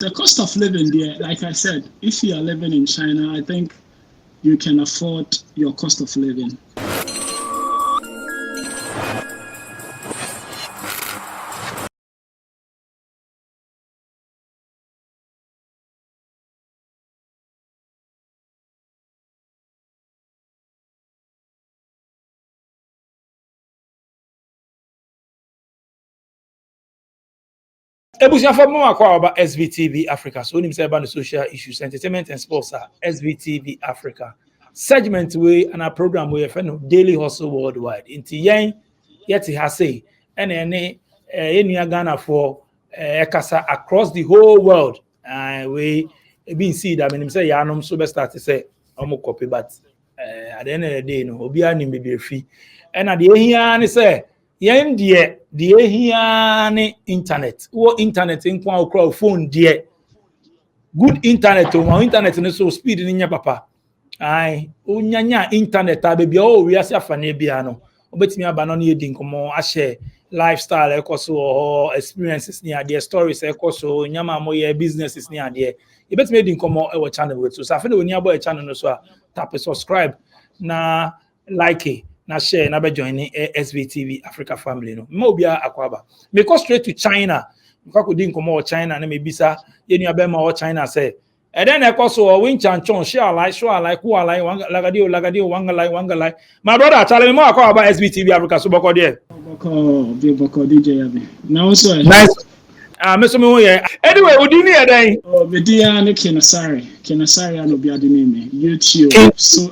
The cost of living there, like I said, if you are living in China, I think you can afford your cost of living. Ebusiafo mo akwa about SVTV Africa. So nim say about the social issues, entertainment and sports are SVTV Africa. Segment way and a program we friend daily hustle worldwide. Inti yen yet ha say and any Ghana for kasa across the whole world. We been see that when him say yanom so best start to say omo copy but at the end of the day no obi anim be free. And at the here say yen die here ni internet. Wo internet nko akra phone die. Good internet o internet no so speed ni nya papa. Ai onyanya internet a baby o wi ase afane bia no. Obetimi aba no na yedi nkomo a share lifestyle ekoso or experiences ni ade stories ekoso nyama moye businesses ni ade. Yebetimi yedi nkomo e wo channel we so afane oni abo e channel no so a tap subscribe na like na share na be join SVTV Africa family no. Ma obia akwaba. Me go straight to China. Nka ko di nkomo China na me bisa ye nua be ma o China say and then I also win chanchon, share like, who I like, lagadio, wanga like. My brother, tell me more about SVTV Africa. So, Boko there. Boko DJ. Now, so nice. Mr. Moya. Anyway, what do you need then? Oh, Bedia and Kenasari, and Obiadini, YouTube, so,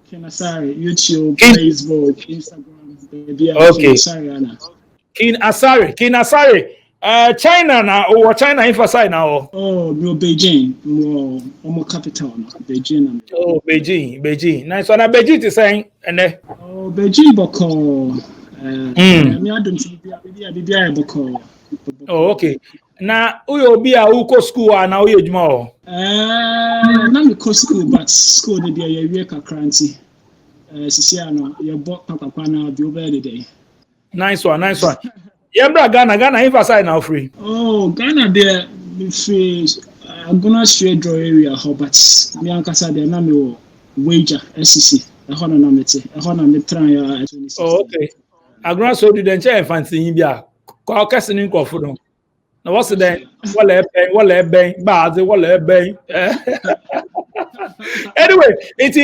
Kenasari, YouTube, Facebook, Instagram, okay. Kin Asari. China now or China emphasize now. Oh, no, Beijing, more capital, Beijing. Oh, Beijing. Nice one. Beijing is saying, and oh, Beijing, Boko. Boko. Oh, okay. Now, who be a who school and now you more? Not go school, but school the day you work a cranty. Siciano, your bought Papa Pana, be over the day. Nice one. Yeah, Ghana emphasize now free. Oh, Ghana there free. I'm gonna share draw area, but me and Kasa there na me wager SCC. I wanna na me te. I wanna me try 26. Oh, okay. I'm gonna show you the chair fancy in Bia. Call casting in Kofudo. Now what's the day? What bang. Anyway, it's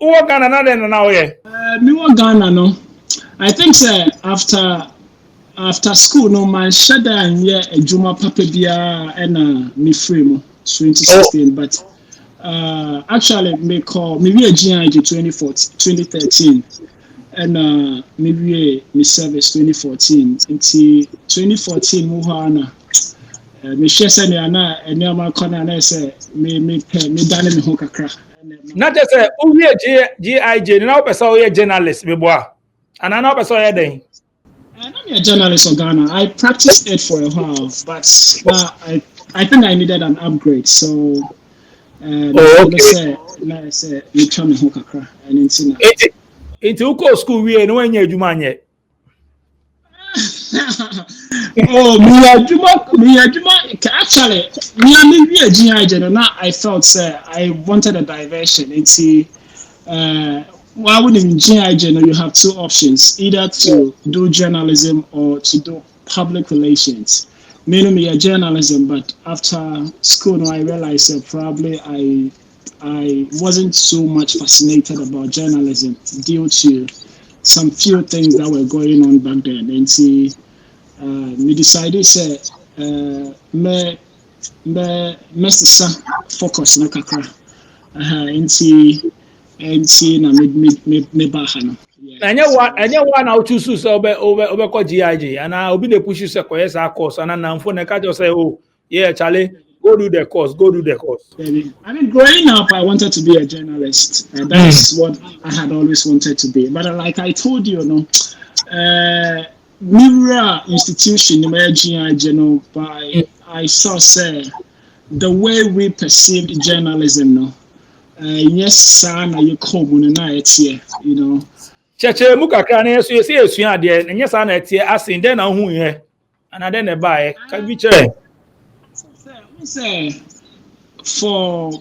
who Ghana now yeah. Me want Ghana no. I think sir after school no man shada and yeah a juma papa bia and me free 2016 but actually me call me a GI 2013 and maybe me service 2014 until 2014 muhana me share say na and my corner na say me dane me ho kakra not just say who we GI now person we journalist me boy and now person here then I'm not a journalist in Ghana. I practiced it for a while, but I think I needed an upgrade. So, okay. I said, you tell me who kakra and in into school we no when you man Oh, me actually, me a GI general. I felt I wanted a diversion. Why wouldn't in GI you have two options, either to do journalism or to do public relations. Me a journalism, but after school I realized probably I wasn't so much fascinated about journalism due to some few things that were going on back then. And we decided me focus na kakra. Na me bahano. Anya one out to so over GIG and I'll be the push you say course and now for the just say oh yeah Charlie go do the course. I mean growing up I wanted to be a journalist and that's what I had always wanted to be, but like I told you, Mirror institution GIG by I saw the way we perceived journalism yes, son, you come on night here, Cheche Mukaka, yes, you are there, and yes, I'm at here asking then who here, and then a buy. Can we check? Say for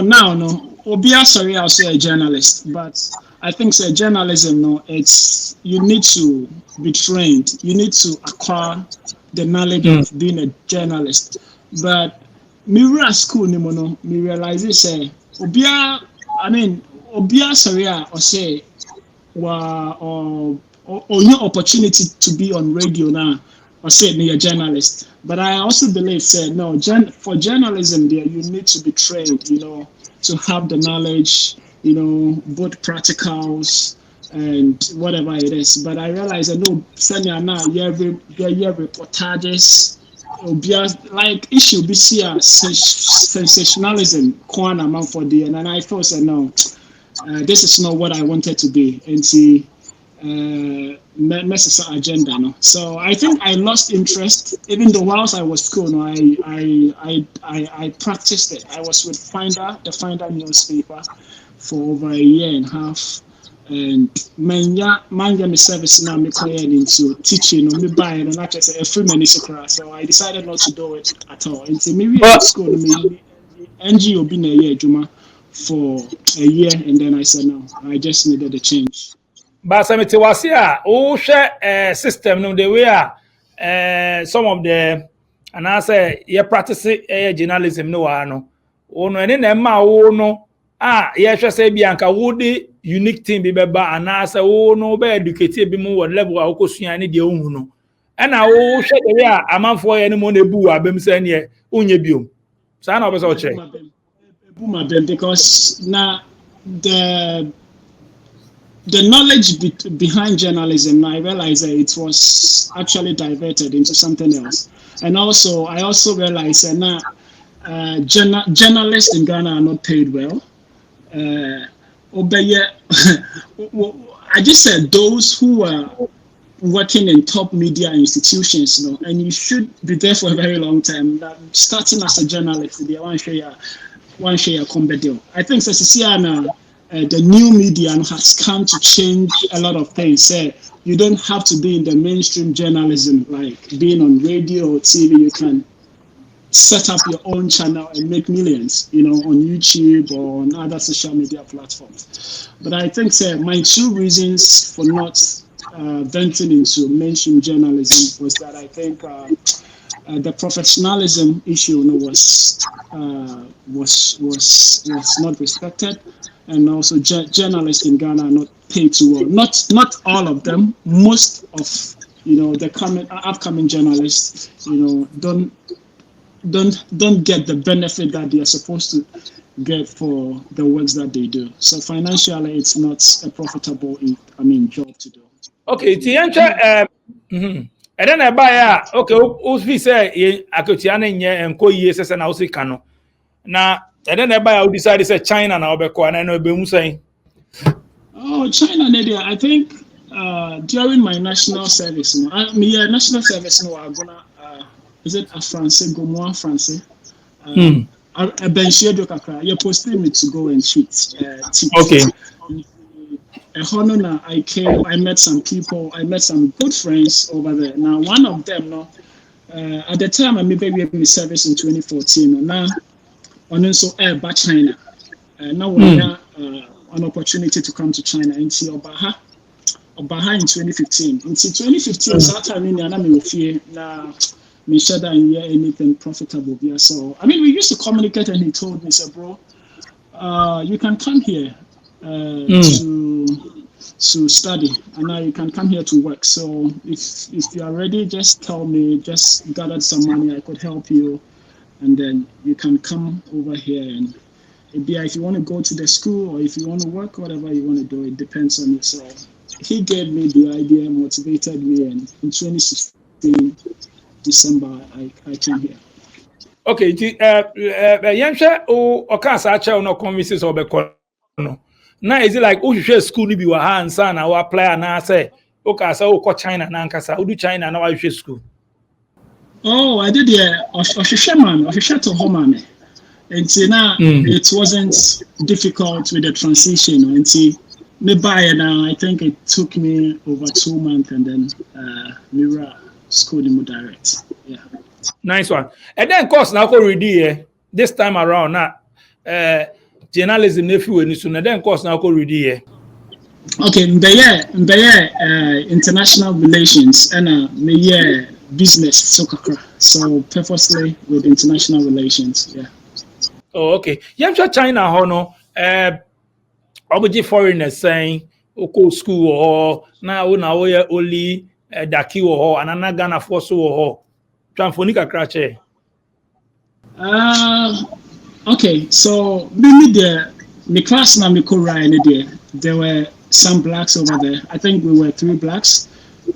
now, no. Obia, sorry, I'll say a journalist, but I think say journalism, no. It's you need to be trained. You need to acquire the knowledge of being a journalist. But me school, no, me realize it say Obia. I mean, Obia, sorry, or say or your opportunity to be on radio now or say me a journalist. But I also believe say no, for journalism there you need to be trained, to have the knowledge, both practicals and whatever it is. But I realize I know senior now yeah reportages like issue be here sensationalism corner man for the and I thought say no. This is not what I wanted to be and see necessary agenda. No? So I think I lost interest, even though whilst I was school, no, I practiced it. I was with the Finder newspaper for over a year and a half. And my service now me into teaching or me buying and not just a free money so I decided not to do it at all. And so maybe at school me NGO been a year Juma for a year and then I said no, I just needed a change. But some share system no the way some of the and I say you practice journalism no ano ono ene na ma wo no ye hwe say bianka wo de unique thing bi beba and I say wo no be educate bi mu what level a okosua ne de ohun no na wo hwe the way amanfo ye ne mo na bu abem say ne onye biom so na obe so che because now the knowledge behind journalism, I realized that it was actually diverted into something else. And also, I also realized that now journalists in Ghana are not paid well. I just said those who are working in top media institutions, and you should be there for a very long time. Starting as a journalist, one share combat deal. I think the new media has come to change a lot of things. You don't have to be in the mainstream journalism, like being on radio or TV. You can set up your own channel and make millions, on YouTube or on other social media platforms. But I think my two reasons for not venturing into mainstream journalism was that I think the professionalism issue was not respected. And also journalists in Ghana are not paid too well. Not all of them. Most of the upcoming journalists, don't get the benefit that they are supposed to get for the works that they do. So financially, it's not a profitable, job to do. Okay, Tiancha, and then I buy okay. Usvi say akotiana nye enko yie sese na usi kano na. And then everybody will decide to say China now, and I know be saying. Oh, China, Nadia. I think during my national service, national service, I'm gonna. Is it a France? Go more France. A bench you posted me to go and shoot. Okay. I met some people. I met some good friends over there. Now, one of them, at the time, I maybe we had service in 2014. Now. And also by China. Now we have an opportunity to come to China and see Obaha in 2015. In 2015, Saturday now me sure that hear anything profitable here. So we used to communicate, and he told me, said, bro, you can come here to study, and now you can come here to work. So if you are ready, just tell me, just gather some money, I could help you. And then you can come over here and if you want to go to the school or if you want to work, whatever you want to do, it depends on you. So he gave me the idea, motivated me, and in 2016, December, I came here. Okay, Yansha or Okasa no convinces or no. Now is it like share school be wa hand son or apply and I say Okasa or China Nankasa, who do China now I share school? Oh, I did official to home. And see now it wasn't difficult with the transition. And see me buy now. I think it took me over 2 months, and then Mira schooled him direct. Yeah. Nice one. And then course now go read here. This time around now, journalism if you soon. And then course now go read here. Okay, international relations and business so purposely with international relations. Yeah. Oh, okay. Yeah, I'm sure China hono obviously foreigners saying oko school or now we only daki or anana Ghana for so or transfonica crache. Okay, so maybe the class now me there were some blacks over there. I think we were 3 blacks,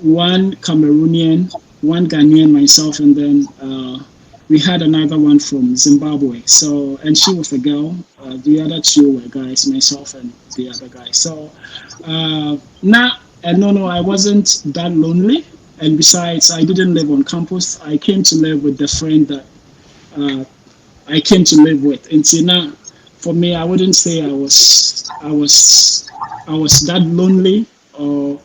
1 Cameroonian, 1 Ghanaian, myself, and then we had another one from Zimbabwe. So, and she was a girl. The other 2 were guys, myself and the other guy. So now, no, I wasn't that lonely. And besides, I didn't live on campus. I came to live with the friend that I came to live with. And see now, for me, I wouldn't say I was that lonely or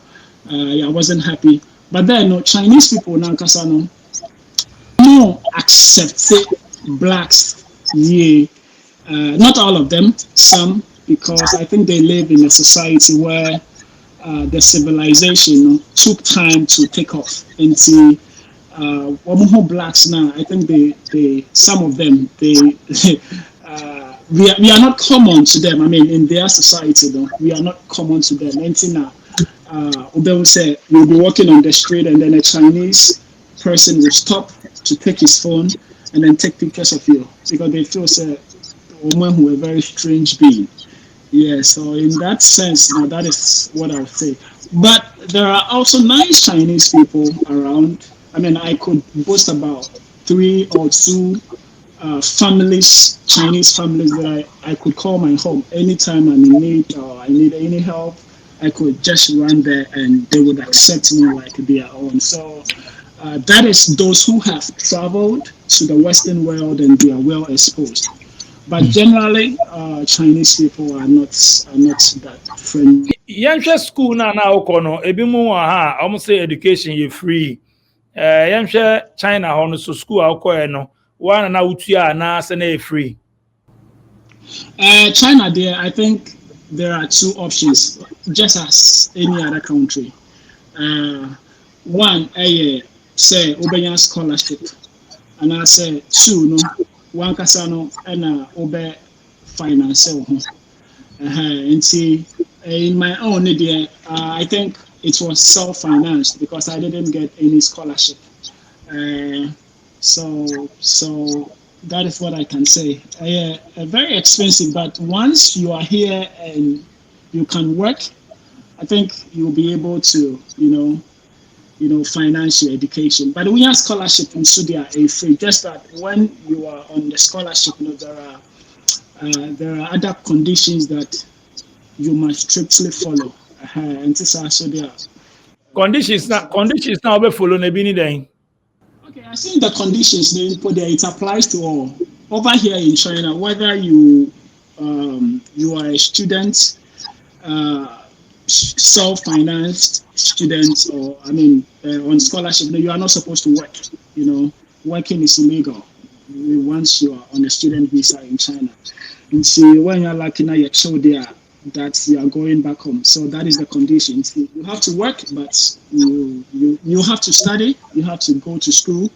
I wasn't happy. But then, no, Chinese people now, Kasano, no accept blacks. Yeah, not all of them, some, because I think they live in a society where the civilization took time to take off. And see, blacks now, I think they some of them we are not common to them. I mean, in their society, though, we are not common to them. And now, they will say you'll be walking on the street, and then a Chinese person will stop to take his phone and then take pictures of you because they feel say woman who a very strange being. Yeah, so in that sense, now that is what I would say. But there are also nice Chinese people around. I mean, I could boast about 3 or 2 families, Chinese families that I could call my home anytime I'm in need or I need any help. I could just run there and they would accept me like their own. So that is those who have traveled to the Western world and they are well exposed. But generally, Chinese people are not that friendly. Young school now okono ebi mu ha almost say education you free. Young China hono so school akoye no one na utua na say na free. China there, I think there are 2 options, just as any other country. One, say obenya scholarship, and I say 2 no one kasano and obe financial. And see, in my own idea, I think it was self-financed because I didn't get any scholarship. So that is what I can say. Very expensive, but once you are here and you can work, I think you'll be able to, finance your education. But we have scholarship in Sudia a free. Just that when you are on the scholarship, there are other conditions that you must strictly follow. And this also there. Conditions now be follow na bini then. Okay, I think the conditions they put there, it applies to all. Over here in China, whether you are a student, self-financed student, or on scholarship, you are not supposed to work. Working is illegal once you are on a student visa in China. And see, when you're lucky now, you're told there that you are going back home. So that is the condition. You have to work, but you have to study. You have to go to school.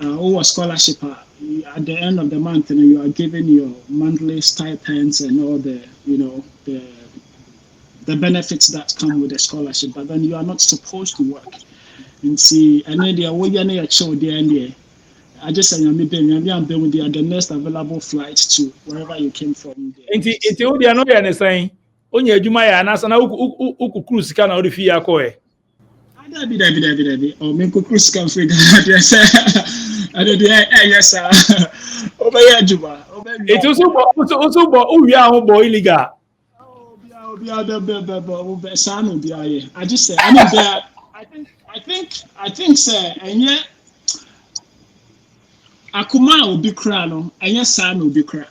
Or a scholarship. At the end of the month, you are given your monthly stipends and all the benefits that come with the scholarship. But then you are not supposed to work. And see, and then they are waiting your child there and there. I just say I'm with the next available flight to wherever you came from. Inti odi ano ya ne saying onye adwuma ya na sana uku cruise ka na odi fi akoe. Dabi. O men cruise can free Ghana. Yes sir. Obey adwuma. It also bo uwi ahun bo illegal. I just say I think sir enye Akuma obi kra no, enye sa no obi kra.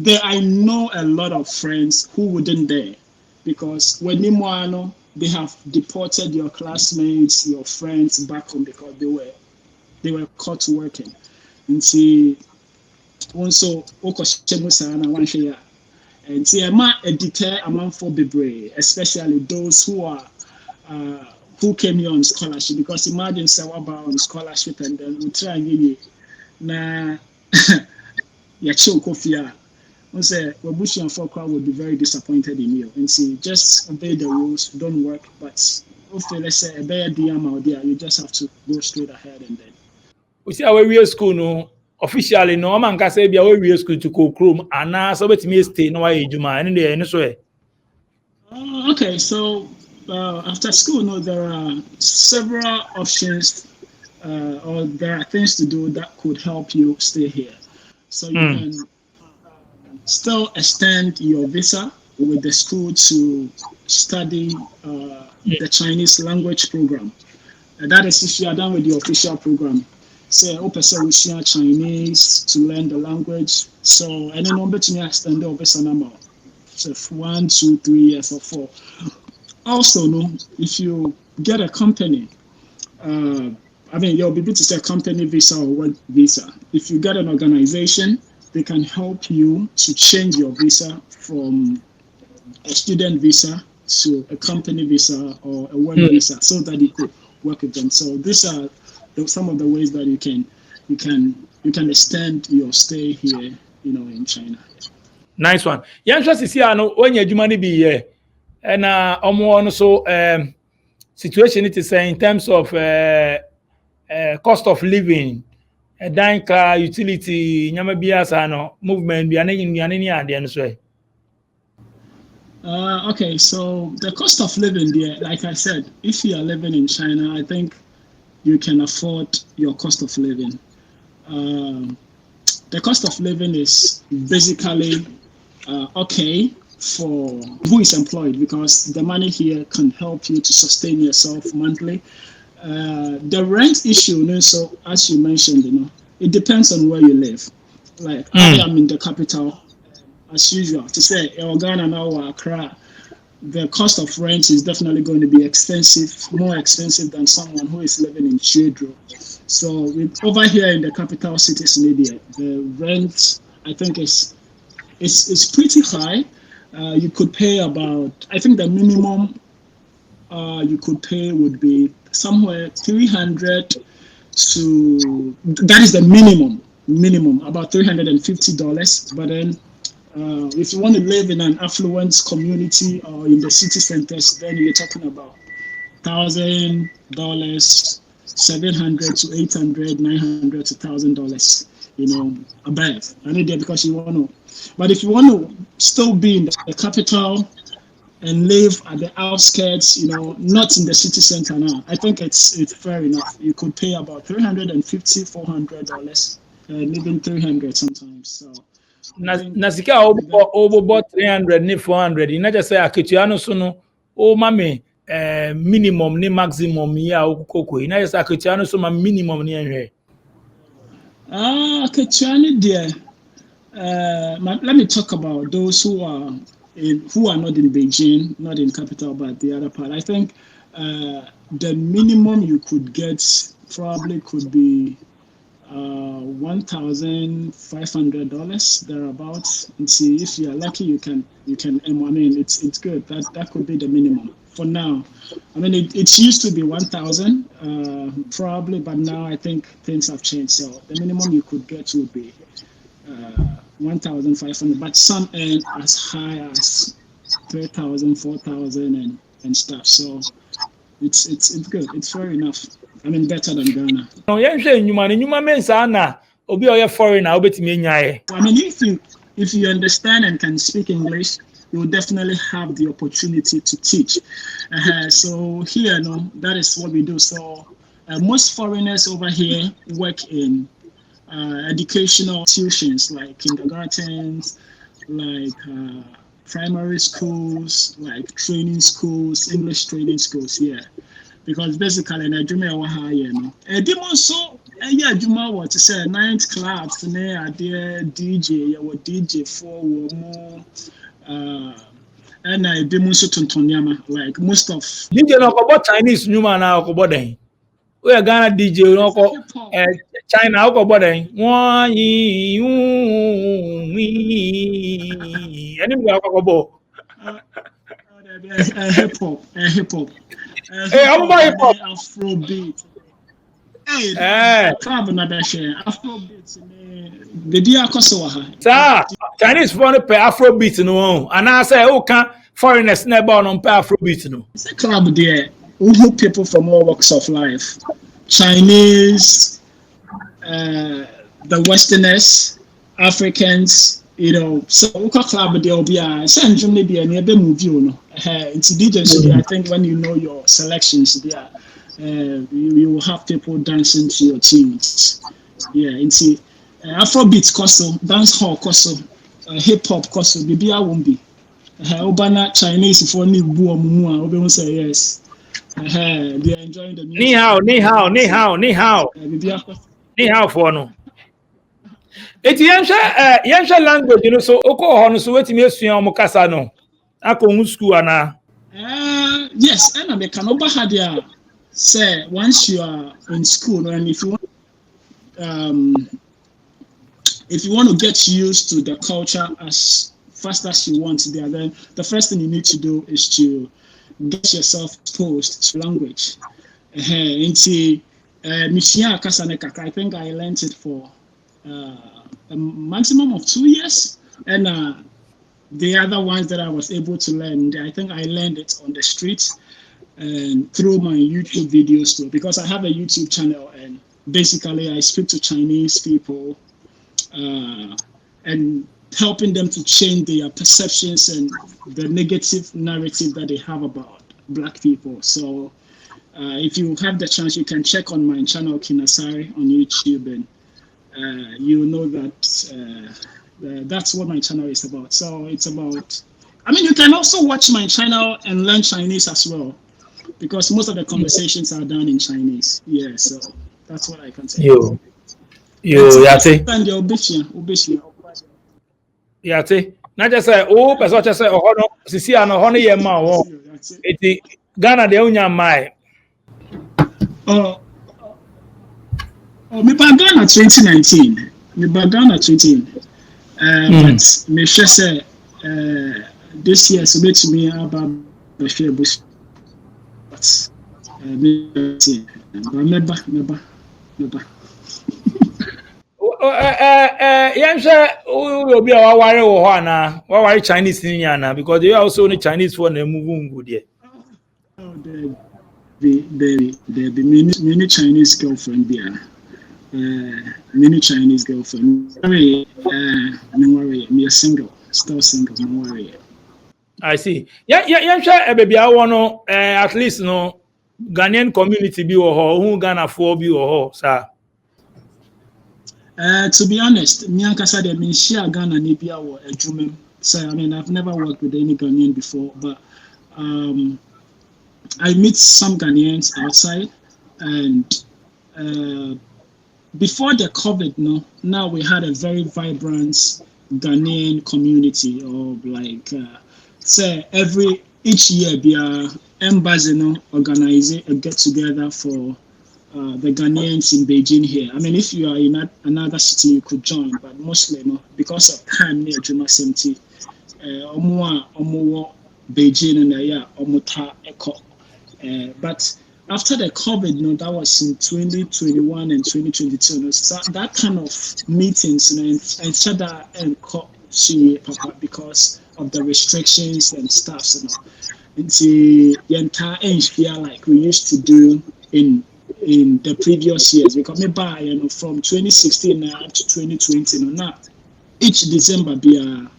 There I know a lot of friends who wouldn't dare because when they have deported your classmates, your friends back home because they were caught working. And see, also, Okoshemusana, one share. And see, a deter among for Bebre, especially those who came here on scholarship. Because imagine Sawaba on scholarship and then we try and get na Yacho Kofia. We say Wabushi for crowd would be very disappointed in you. And see, just obey the rules, don't work, but hopefully, let's say a better DM out there, you just have to go straight ahead and then. We see our real school no officially no man can say be our real school to go chrome and now so betimi stay no why juma and dey so okay, so after school, no, there are several options or there are things to do that could help you stay here. So you can still extend your visa with the school to study the Chinese language program. That is if you are done with the official program. Say, open Chinese to learn the language. So, any number to me extend the visa number. So, 1, 2, 3 years or 4. Also, no, if you get a company, you'll be able to say company visa or work visa. If you get an organization, they can help you to change your visa from a student visa to a company visa or a work visa, so that you could work with them. So these are some of the ways that you can extend your stay here, in China. Nice one. Yeah, just to see when you money be here, and also situation it is in terms of cost of living, danka utility, nyama biasa no movement bi anani ade so. Okay, so the cost of living there, like I said, if you are living in China, I think you can afford your cost of living. The cost of living is basically okay for who is employed, because the money here can help you to sustain yourself monthly. The rent issue, so as you mentioned, it depends on where you live. Like I am in the capital, as usual. To say Ghana now or Accra, the cost of rent is definitely going to be expensive, more expensive than someone who is living in Chedro. So over here in the capital cities, media, the rent I think is pretty high. You could pay about, I think the minimum you could pay would be somewhere 300 to, that is the minimum about $350. But then if you want to live in an affluent community or in the city centers, then you're talking about $1,000, $700 to $800, $900 to $1,000, above. I need that because you want to. But if you want to still be in the capital and live at the outskirts, not in the city center now, I think it's fair enough. You could pay about $350, $400, and even $300 sometimes. So. Nasika over 300 ni 400. You not just say akituano so no. Oh mame minimum ni maximum ya okoko. You not just akituano so minimum ni enwe. Akituano there. Let me talk about those who are not in Beijing, not in capital, but the other part. I think the minimum you could get probably could be $1,500 thereabouts. And see, if you are lucky, you can. It's good. That could be the minimum for now. It used to be 1,000 probably, but now I think things have changed. So the minimum you could get would be 1,500, but some earn as high as 3,000, 4,000, and stuff. So it's good. It's fair enough. Better than Ghana. No, nyuma mensa na obi oye foreigner obetimi enyae. If you understand and can speak English, you will definitely have the opportunity to teach. So here, that is what we do. So most foreigners over here work in educational institutions like kindergartens, like primary schools, like training schools, English training schools. Yeah. Because basically, Nigeria was higher. So, Juma was to say night clubs, DJ, DJ for more, and I demonstrate Tonyama like most of. DJ no about Chinese Numa na okobo den. we are Ghana DJ no ko China ko boden won yi any we ko bo hip hop eh I'm about hip hop Afrobeat. Hey, club na da share Afrobeat the dia koso ha. Sir, Chinese for no pay Afrobeat no and I say who can foreigners never no pay Afrobeat no. It's a club there who people from all walks of life. Chinese, the Westerners, Africans, you know, so Uka club there will be a send maybe a nearby movie, you know. It's DJ, I think when you know your selections there, you will have people dancing to your tunes. Yeah, it's Afrobeat costume, dance hall costume, hip hop costume, maybe I won't be. Obana Chinese for me, Buamua, Obi say yes. They are enjoying the music. Ni hao for no. Eti yensha language you know so oko ho no so wetimi asua omo kasa no. Akọ school ana. Yes, and I can over had there say once you are in school and if you want to get used to the culture as fast as you want there, then the first thing you need to do is to get yourself exposed to language. I think I learned it for a maximum of 2 years, and the other ones that I was able to learn, I think I learned it on the street and through my YouTube videos too, because I have a YouTube channel and basically I speak to Chinese people and helping them to change their perceptions and the negative narrative that they have about Black people. So if you have the chance, you can check on my channel, Kinasari, on YouTube, and you know that that's what my channel is about. So it's about, I mean, you can also watch my channel and learn Chinese as well, because most of the conversations are done in Chinese. Yeah, so that's what I can say. Yate. Na just say person just say oh no sisi ano ho no ye ma wo. Eti Ghana de unya mai. Me back Ghana 2019. Me back Ghana 20. But me sure say this year so bet me about the share bush. But me see. Never. Yansha obi a waware wo ho ana waware Chinese ni ana because they also only Chinese for na move good there. The many Chinese girlfriend there. Many Chinese girlfriend. No worry, me a single, still single, no worry. I see. Yansha baby I want at least no Ghanaian community bi wo ho who Ghana for bi wo ho sir. To be honest, me and Kasa de share Ghana Nibia or a Jumem. So I mean, I've never worked with any Ghanaian before, but I meet some Ghanaians outside, and before the COVID, now we had a very vibrant Ghanaian community of like, say each year be a embassy, organize a get together for the Ghanaians in Beijing here. I mean, if you are in another city, you could join, but mostly because of time near Juma Semti, Beijing and Omuta Eko. But after the COVID, that was in 2021 and 2022. So that kind of meetings and shada and because of the restrictions and stuff. It's the entire NHPR like we used to do in the previous years. We come by from 2016 now up to 2020. Now each December be a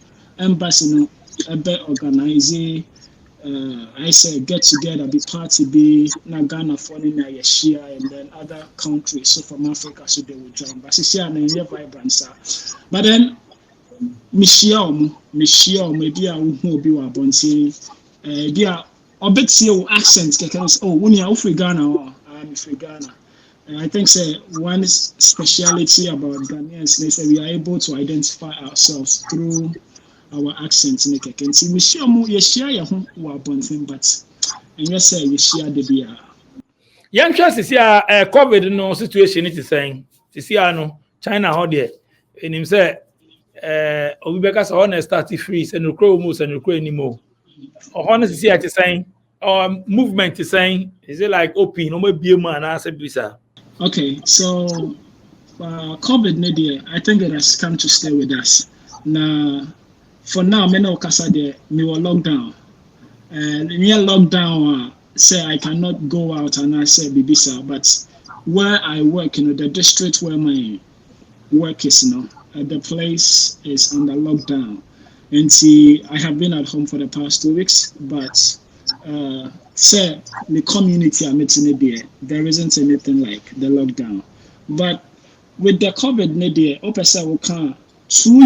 embassy organizing. I say get together, be party, be Ghana for share, and then other countries. So from Africa, so they will join. But it's here vibrant. But then Michelle, maybe I will be a bunty. Be a bit your accents. Oh, when you're free Ghana, I'm free Ghana. And I think one speciality about Ghanaians is that we are able to identify ourselves through our accents in the can see we share your home but and yes we share the beer. Young Chelsea see a COVID no situation it is saying. To see no China how there. And him say we because on start free and no crow moves and no crow anymore. Or honestly see it is saying movement is saying is it like open no more be man answer bisa. Okay, so COVID media, I think it has come to stay with us. Now, for now, me no kasa de me were lockdown, and near lockdown, say I cannot go out and I say bibisa, but where I work, the district where my work is, the place is under lockdown, and see, I have been at home for the past 2 weeks, but say the community I'm meeting there isn't anything like the lockdown, but with the COVID media, 2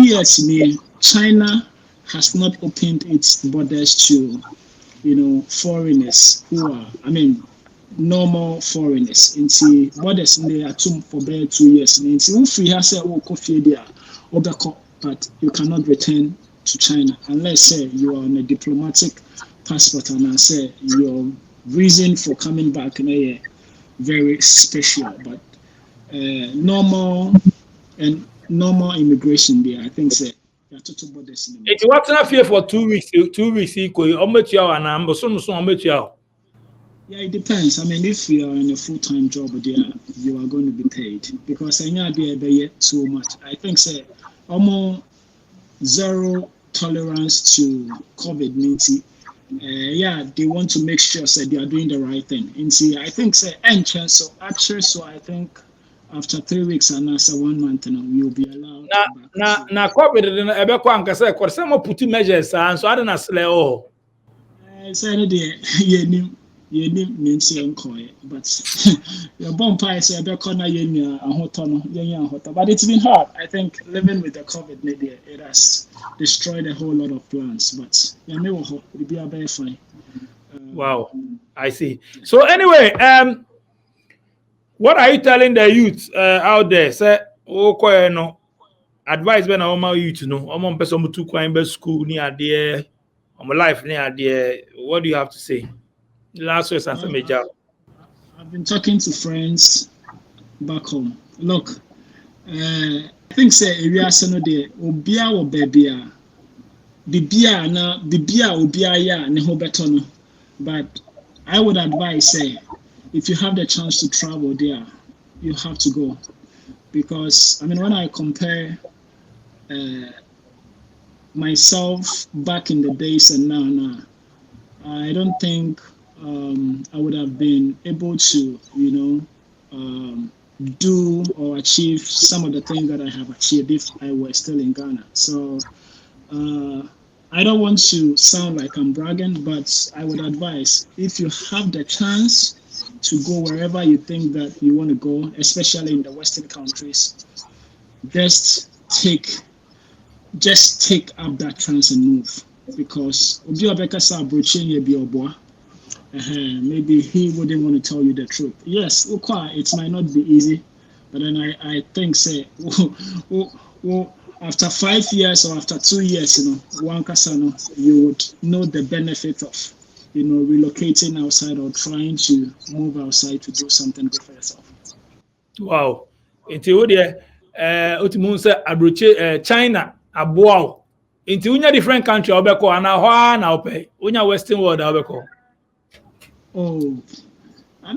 years me, China has not opened its borders to, foreigners who are, normal foreigners. Into borders they are for 2 years. Into free has coffee there, but you cannot return to China unless say you are on a diplomatic passport and I say your reason for coming back very special, but normal immigration there, I think say there are total borders in the It was not fear for 2 weeks. 2 weeks equal. How much you are and so much you are. Yeah, it depends. If you are in a full-time job there, you are going to be paid because I know there so much. I think say almost zero tolerance to COVID-19. Yeah, they want to make sure say they are doing the right thing. And see, I think say so I think after 3 weeks and after 1 month, we will be allowed. Now, COVID ebe kwa nka say kwa some put measures so I don't slay all. Say yenim nsi enkoy, but your bonfire say ebe corner yenya ahoto no yenya ahoto. But it's been hard. I think living with the COVID media, it has destroyed a whole lot of plans. But it'll be a very fine. Wow, I see. So anyway, what are you telling the youth out there? Say, no advice when our youth I'm person to climb school near there, my life near there. What do you have to say? Last question, major. I've been talking to friends back home. Look, I think say area no de obia or babia. Bibia obia ya ne ho beto no. But I would advise say if you have the chance to travel there, you have to go. Because when I compare myself back in the days and now, I don't think I would have been able to, do or achieve some of the things that I have achieved if I were still in Ghana. So I don't want to sound like I'm bragging, but I would advise if you have the chance to go wherever you think that you want to go, especially in the Western countries, just take up that chance and move. Because maybe he wouldn't want to tell you the truth. Yes, it might not be easy, but then I think say after 5 years or after 2 years, you would know the benefit of relocating outside or trying to move outside to do something good for yourself. Wow. Until there, China, Abuao. Into unya different country, Obeko, and now pay. Unya Western world, Obeko. Oh, but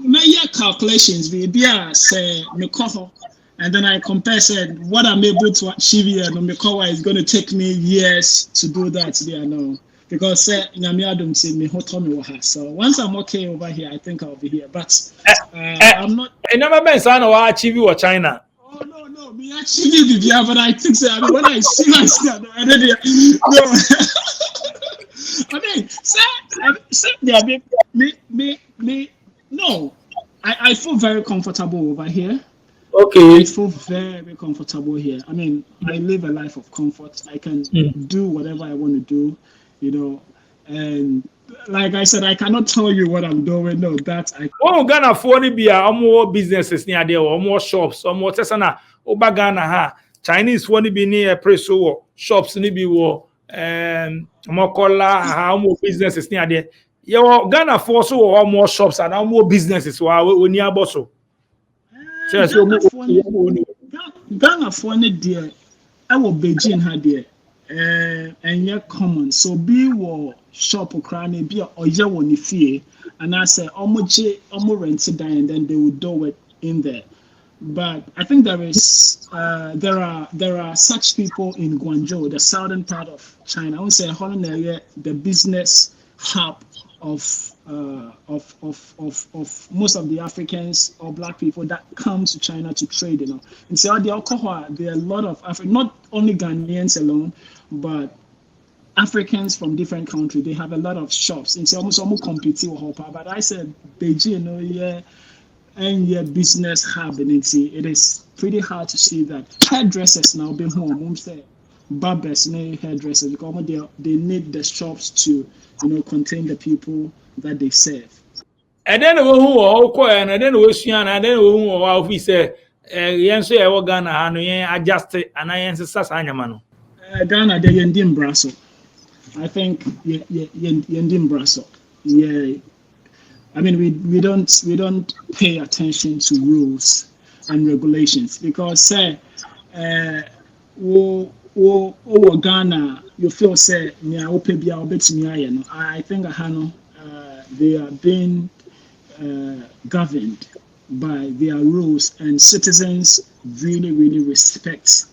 my calculations, maybe I say, and then I compare said what I'm able to achieve here, no is going to take me years to do that there now. Because so once I'm okay over here, I think I'll be here. But I'm not. I never been son or achieve you or China. Oh no, me actually be here, but I think so. When I see myself, no. No. I feel very comfortable over here. Okay. I feel very comfortable here. I live a life of comfort. I can do whatever I want to do, and like I said, I cannot tell you what I'm doing. No, that I. Oh, Ghana for be more businesses near there, or more shops, or more Tesana, Oba Ghana ha. Chinese want to be near preso shops, ni be war, more color, how more businesses near there. Your Ghana force or more shops and more businesses while we near Bosso. Ghana for ne dear, I will Beijing had dear, and yet common. So be war shop or cranny be or ya one fear, and I say almost rented down, and then they would do it in there. But I think there are such people in Guangzhou, the southern part of China. I would say Holland area, the business hub of most of the Africans or black people that come to China to trade, And so the alcohol, there are a lot of not only Ghanaians alone, but Africans from different countries. They have a lot of shops. And so almost compete with Hopa. But I said Beijing, and your business hub, and it is pretty hard to see that hairdressers now be home. Say barbers, hairdressers, because they need the shops to contain the people that they serve. And then who and then we and then we say Yanso Ghana adjust and I answer Sasanyamano. Ghana, they Yendim Brasso. I think Yendim Brasso. Yeah. I mean, we don't pay attention to rules and regulations because say Ghana you feel say I think they are being governed by their rules, and citizens really respect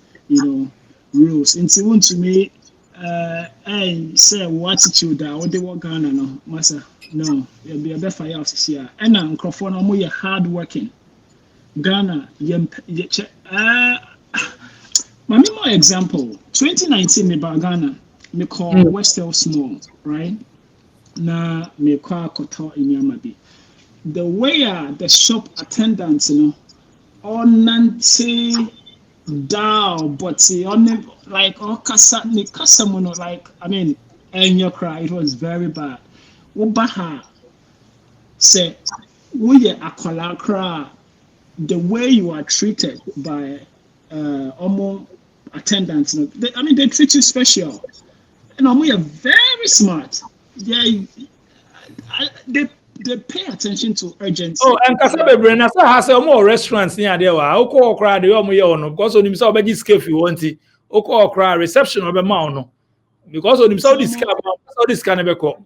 rules. And so to me I say what attitude that they want Ghana no massa. No, you'll be a better fire here. And now, Crawford, I'm hard working. Ghana, my more example, 2019, me Ghana, me call Westel Small, right? Na me call Koto in Yamabi. The way the shop attendants, on Nancy Dow, but on like all Casamono, like I mean, and your cry, it was very bad. Ubaha say we akwala the way you are treated by attendants. They treat you special. We are very smart. Yeah, they pay attention to urgency. Oh, and Kasabe Brena has more restaurants near there. Oko okra the because on himself be if you want it. Oko okra reception of a mound because on himself this can be called.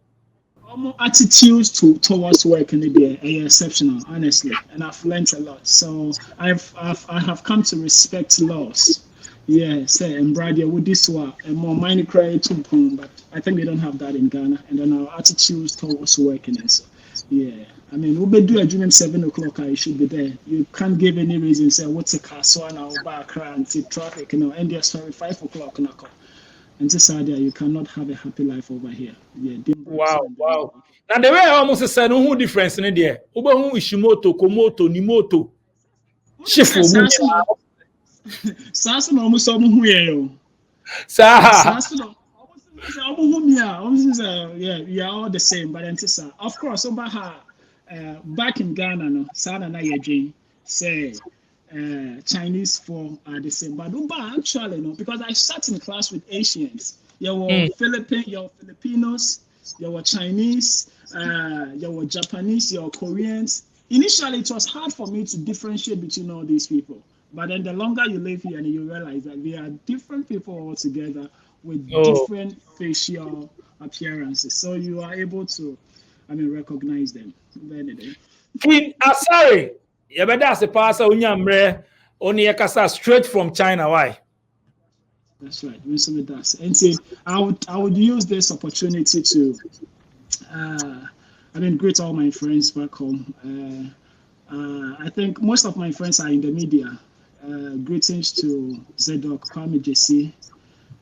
Attitudes towards work in the day are exceptional, honestly, and I've learned a lot. So I have come to respect laws. Yeah, say and Brad, with this one and more money credit to boom, but I think we don't have that in Ghana. And then our attitudes towards working and so yeah. I mean, we'll be doing a dream 7 o'clock. I should be there. You can't give any reason. Say what's a car so now back and see traffic. And they're sorry 5 o'clock now. And this idea, you cannot have a happy life over here. Yeah. Wow. Now the way I almost said no difference in there. Uba hu Ishimoto, Komoto, Nimoto. Shifu. Sasu no almost almost here. Yeah, we are all the same, but of course, back in Ghana, no, Sana na yejin say Chinese for are the same, but actually no, because I sat in class with Asians. You were Filipinos, you were Chinese, you were Japanese, you were Koreans. Initially, it was hard for me to differentiate between all these people. But then the longer you live here and you realize that they are different people altogether with different facial appearances. So you are able to, recognize them. King Asari, that's the pastor unyamre only yakasa straight from China. Why? That's right. And see, I would use this opportunity to greet all my friends back home. I think most of my friends are in the media. Greetings to Zedok, Kwame JC,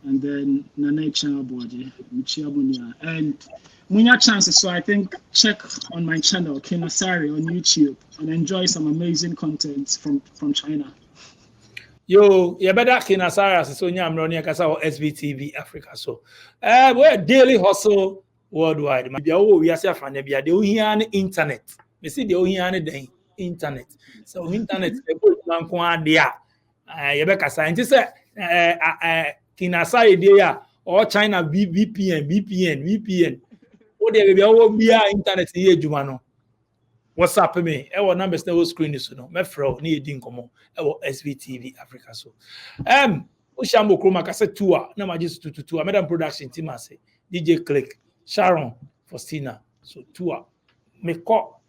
and then Nane Chanabwaji, Michiabunia. And Munya chances, so I think check on my channel, Kinasari, on YouTube, and enjoy some amazing content from China. Yo, you better Kinasari, so I'm running SVTV Africa. So, we're daily hustle worldwide. We are saying they hear on the internet. We see they hear on the internet. So internet Yebeka scientists Kinasai idea or China VPN. What the baby our be internet here juma no. WhatsApp me. I will numbers na screen so no. Me fro ni edi nkomo. I will SVTV Africa so. Ushambo Chroma kase tour na majis tour. Madam production team ase. DJ Click, Sharon, Faustina. So tour. Me call